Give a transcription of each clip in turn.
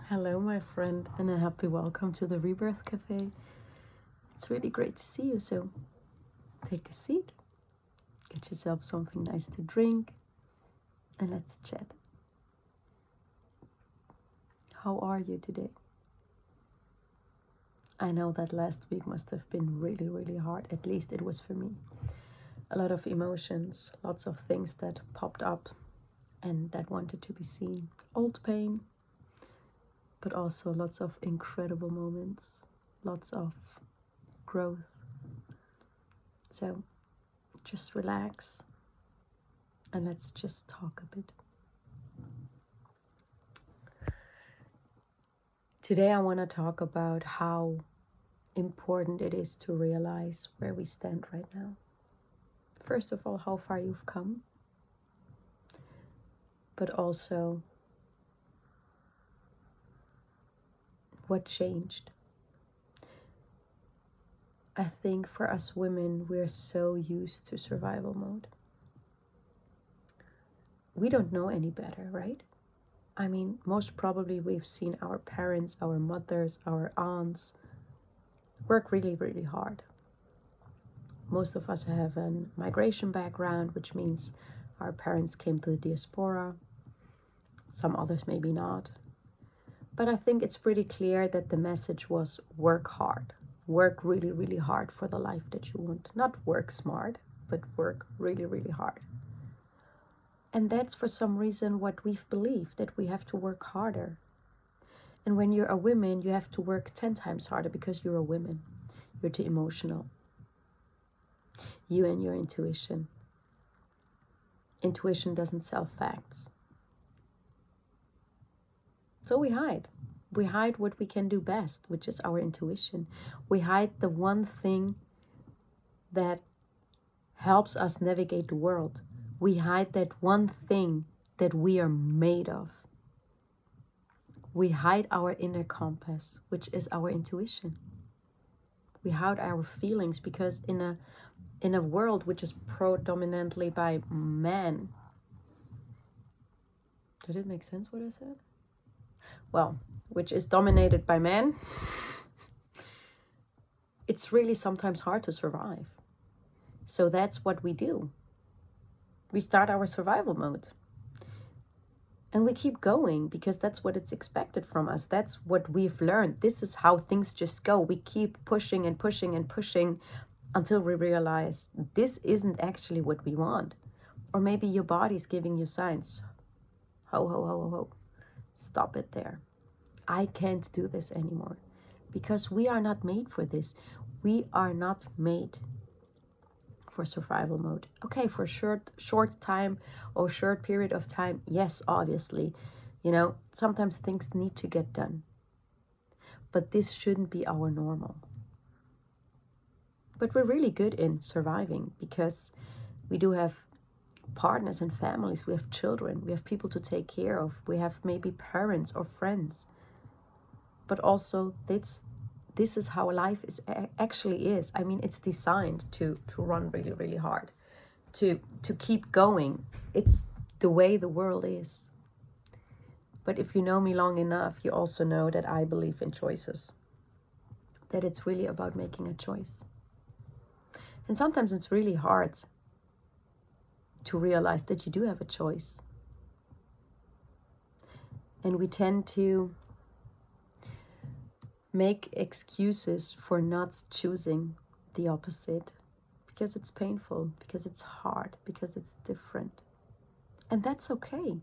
Hello, my friend, and a happy welcome to the Rebirth Café. It's really great to see you, so take a seat, get yourself something nice to drink, and let's chat. How are you today? I know that last week must have been really, really hard, at least it was for me. A lot of emotions, lots of things that popped up and that wanted to be seen. Old pain, but also lots of incredible moments, lots of growth. So just relax and let's just talk a bit. Today I want to talk about how important it is to realize where we stand right now. First of all, how far you've come, but also what changed. I think for us women, we're so used to survival mode. We don't know any better, right? I mean, most probably we've seen our parents, our mothers, our aunts work really, really hard. Most of us have a migration background, which means our parents came to the diaspora. Some others maybe not. But I think it's pretty clear that the message was work hard. Work really, really hard for the life that you want. Not work smart, but work really, really hard. And that's for some reason what we've believed, that we have to work harder. And when you're a woman, you have to work 10 times harder because you're a woman. You're too emotional. You and your intuition. Intuition doesn't sell facts. So we hide. We hide what we can do best, which is our intuition. We hide the one thing that helps us navigate the world. We hide that one thing that we are made of. We hide our inner compass, which is our intuition. We hide our feelings because in a world which is predominantly by men. Did it make sense what I said? Well, which is dominated by men, it's really sometimes hard to survive. So that's what we do. We start our survival mode. And we keep going because that's what it's expected from us. That's what we've learned. This is how things just go. We keep pushing and pushing and pushing until we realize this isn't actually what we want. Or maybe your body's giving you signs. Ho, ho, ho, ho, ho. Stop it there. I can't do this anymore. Because we are not made for this. We are not made for survival mode. Okay, for short time or short period of time, yes, obviously. Sometimes things need to get done. But this shouldn't be our normal. But we're really good in surviving because we do have partners and families, we have children, we have people to take care of, we have maybe parents or friends. But also this is how life actually is. I mean, it's designed to run really, really hard, to keep going. It's the way the world is. But if you know me long enough, you also know that I believe in choices. That it's really about making a choice. And sometimes it's really hard to realize that you do have a choice. And we tend to make excuses for not choosing the opposite because it's painful, because it's hard, because it's different. And that's okay,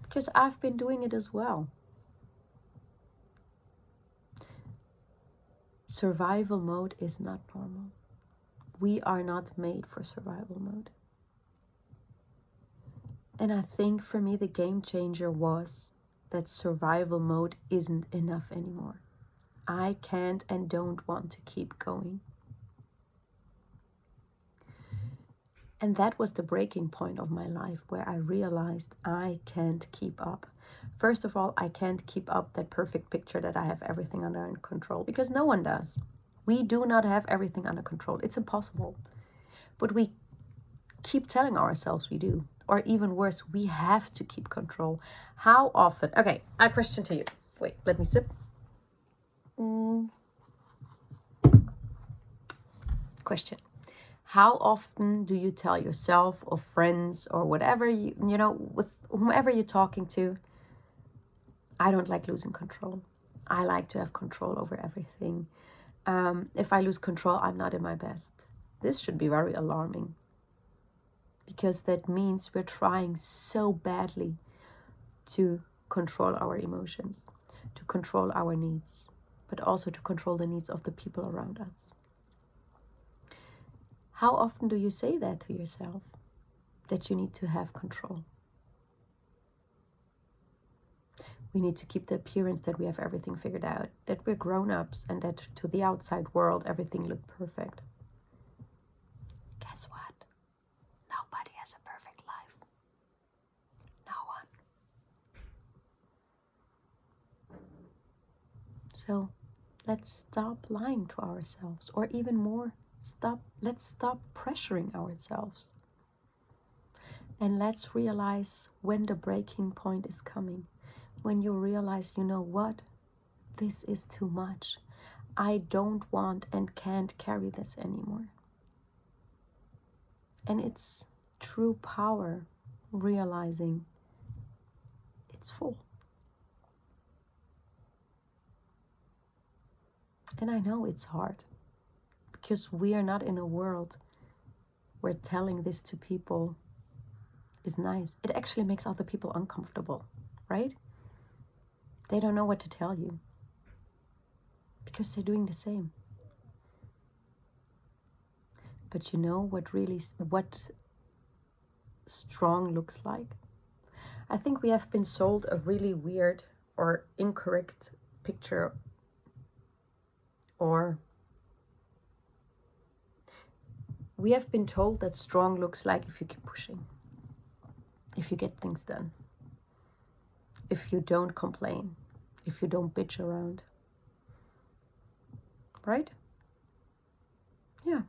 because I've been doing it as well. Survival mode is not normal. We are not made for survival mode. And I think for me the game changer was that survival mode isn't enough anymore. I can't and don't want to keep going. And that was the breaking point of my life where I realized I can't keep up. First of all, I can't keep up that perfect picture that I have everything under control, because no one does. We do not have everything under control. It's impossible. But we keep telling ourselves we do. Or even worse, we have to keep control. How often? Okay, a question to you. Wait, let me sip. Question. How often do you tell yourself or friends or whatever, you know, with whomever you're talking to, I don't like losing control. I like to have control over everything. If I lose control, I'm not in my best. This should be very alarming, because that means we're trying so badly to control our emotions, to control our needs, but also to control the needs of the people around us. How often do you say that to yourself, that you need to have control? We need to keep the appearance that we have everything figured out, that we're grown-ups, and that to the outside world everything looked perfect. Guess what? Nobody has a perfect life. No one. So let's stop lying to ourselves, or even more, let's stop pressuring ourselves. And let's realize when the breaking point is coming. When you realize, you know what? This is too much. I don't want and can't carry this anymore. And it's true power realizing it's full. And I know it's hard, because we are not in a world where telling this to people is nice. It actually makes other people uncomfortable, right? They don't know what to tell you, because they're doing the same. But you know what strong looks like? I think we have been sold a really weird or incorrect picture, or we have been told that strong looks like if you keep pushing, if you get things done, if you don't complain, if you don't bitch around. Right? Yeah.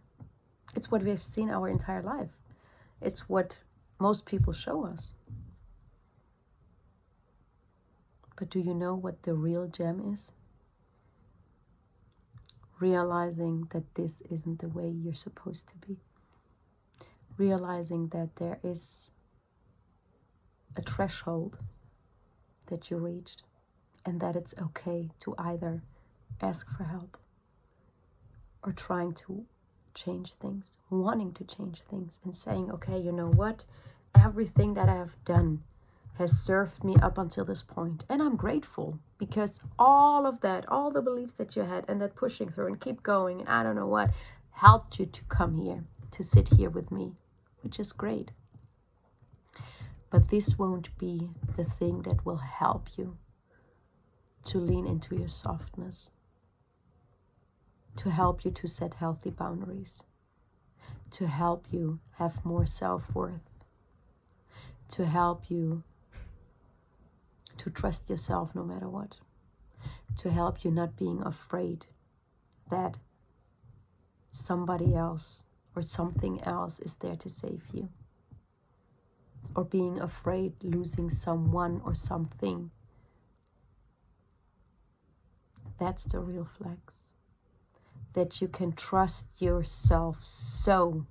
It's what we've seen our entire life. It's what most people show us. But do you know what the real gem is? Realizing that this isn't the way you're supposed to be. Realizing that there is a threshold that you reached, and that it's okay to either ask for help or trying to change things, wanting to change things, and saying, okay, you know what? Everything that I have done has served me up until this point, and I'm grateful, because all of that, all the beliefs that you had, and that pushing through and keep going and I don't know what, helped you to come here, to sit here with me, which is great. But this won't be the thing that will help you to lean into your softness, to help you to set healthy boundaries, to help you have more self-worth, to help you to trust yourself no matter what, to help you not being afraid that somebody else or something else is there to save you, or being afraid losing someone or something. That's the real flex. That you can trust yourself so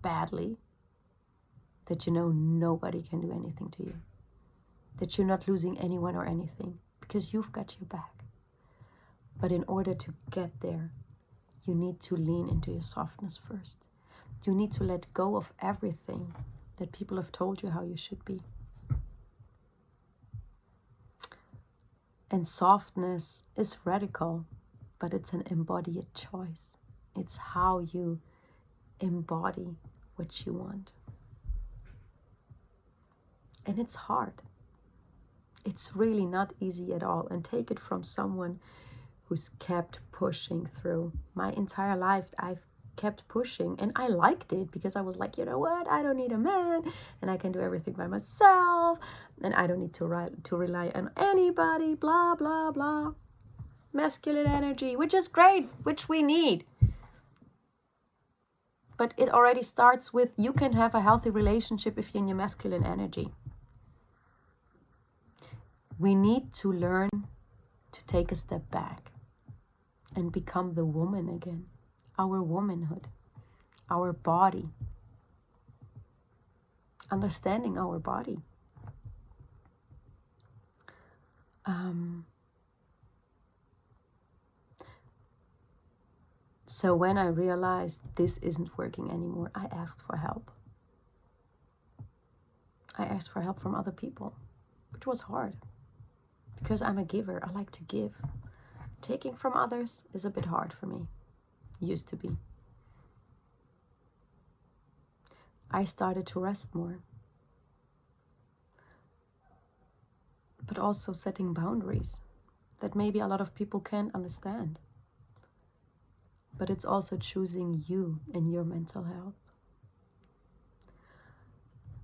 badly that you know nobody can do anything to you. That you're not losing anyone or anything, because you've got your back. But in order to get there, you need to lean into your softness first. You need to let go of everything that people have told you how you should be. And softness is radical, but it's an embodied choice. It's how you embody what you want. And it's hard. It's really not easy at all. And take it from someone who's kept pushing through. My entire life, I've kept pushing, and I liked it, because I was like, you know what? I don't need a man, and I can do everything by myself, and I don't need to rely on anybody, blah, blah, blah. Masculine energy, which is great, which we need. But it already starts with, you can have a healthy relationship if you're in your masculine energy. We need to learn to take a step back and become the woman again, our womanhood, our body, understanding our body. So when I realized this isn't working anymore, I asked for help. I asked for help from other people, which was hard because I'm a giver. I like to give. Taking from others is a bit hard for me. Used to be. I started to rest more, but also setting boundaries that maybe a lot of people can't understand. But it's also choosing you and your mental health.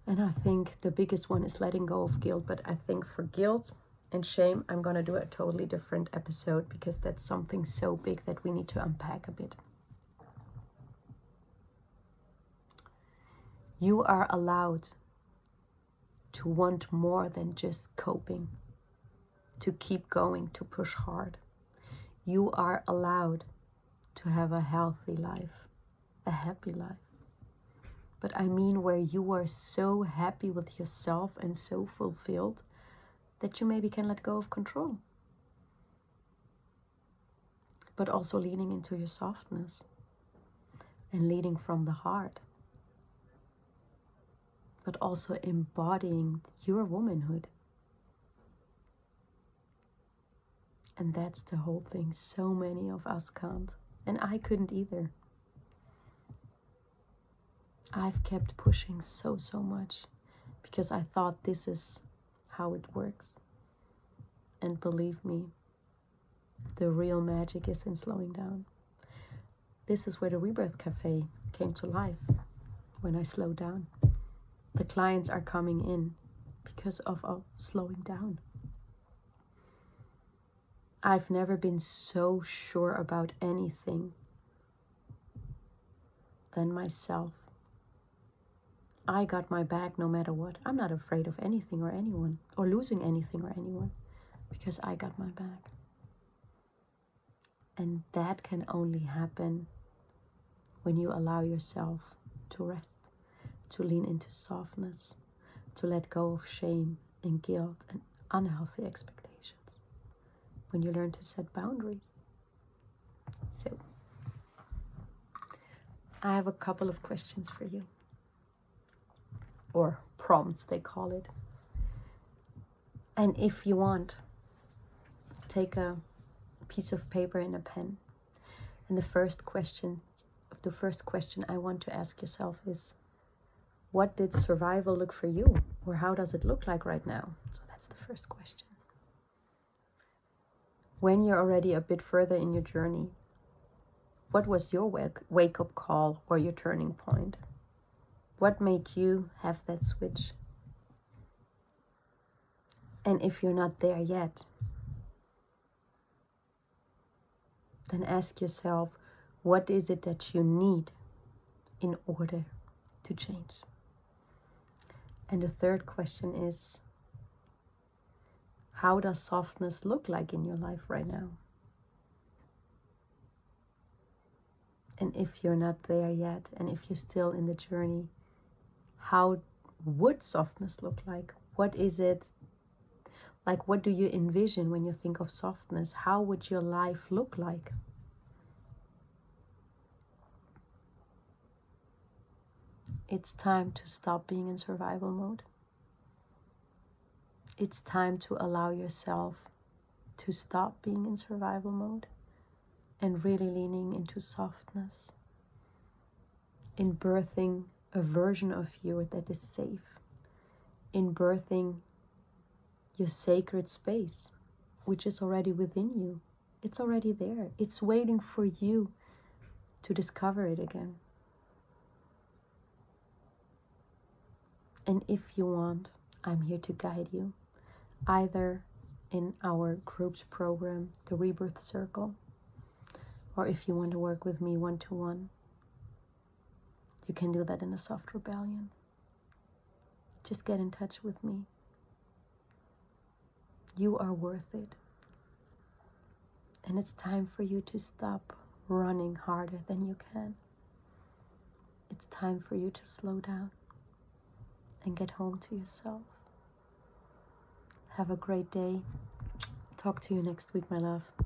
And I think the biggest one is letting go of guilt. But I think for guilt and shame, I'm going to do a totally different episode because that's something so big that we need to unpack a bit. You are allowed to want more than just coping, to keep going, to push hard. You are allowed to have a healthy life, a happy life. But I mean where you are so happy with yourself and so fulfilled that you maybe can let go of control. But also leaning into your softness and leading from the heart. But also embodying your womanhood. And that's the whole thing. So many of us can't. And I couldn't either. I've kept pushing so much because I thought this is how it works. And believe me, the real magic is in slowing down. This is where the Rebirth Café came to life when I slowed down. The clients are coming in because of slowing down. I've never been so sure about anything than myself. I got my back no matter what. I'm not afraid of anything or anyone, or losing anything or anyone, because I got my back. And that can only happen when you allow yourself to rest, to lean into softness, to let go of shame and guilt and unhealthy expectations. When you learn to set boundaries. So, I have a couple of questions for you. Or prompts, they call it. And if you want, take a piece of paper and a pen. And the first question I want to ask yourself is, what did survival look for you? Or how does it look like right now? So that's the first question. When you're already a bit further in your journey, what was your wake-up call or your turning point? What made you have that switch? And if you're not there yet, then ask yourself, what is it that you need in order to change? And the third question is, how does softness look like in your life right now? And if you're not there yet, and if you're still in the journey, how would softness look like? What is it? Like, what do you envision when you think of softness? How would your life look like? It's time to stop being in survival mode. It's time to allow yourself to stop being in survival mode and really leaning into softness, in birthing a version of you that is safe, in birthing your sacred space, which is already within you. It's already there. It's waiting for you to discover it again. And if you want, I'm here to guide you, either in our group's program, the Rebirth Circle, or if you want to work with me one-to-one, you can do that in a soft rebellion. Just get in touch with me. You are worth it. And it's time for you to stop running harder than you can. It's time for you to slow down and get home to yourself. Have a great day. Talk to you next week, my love.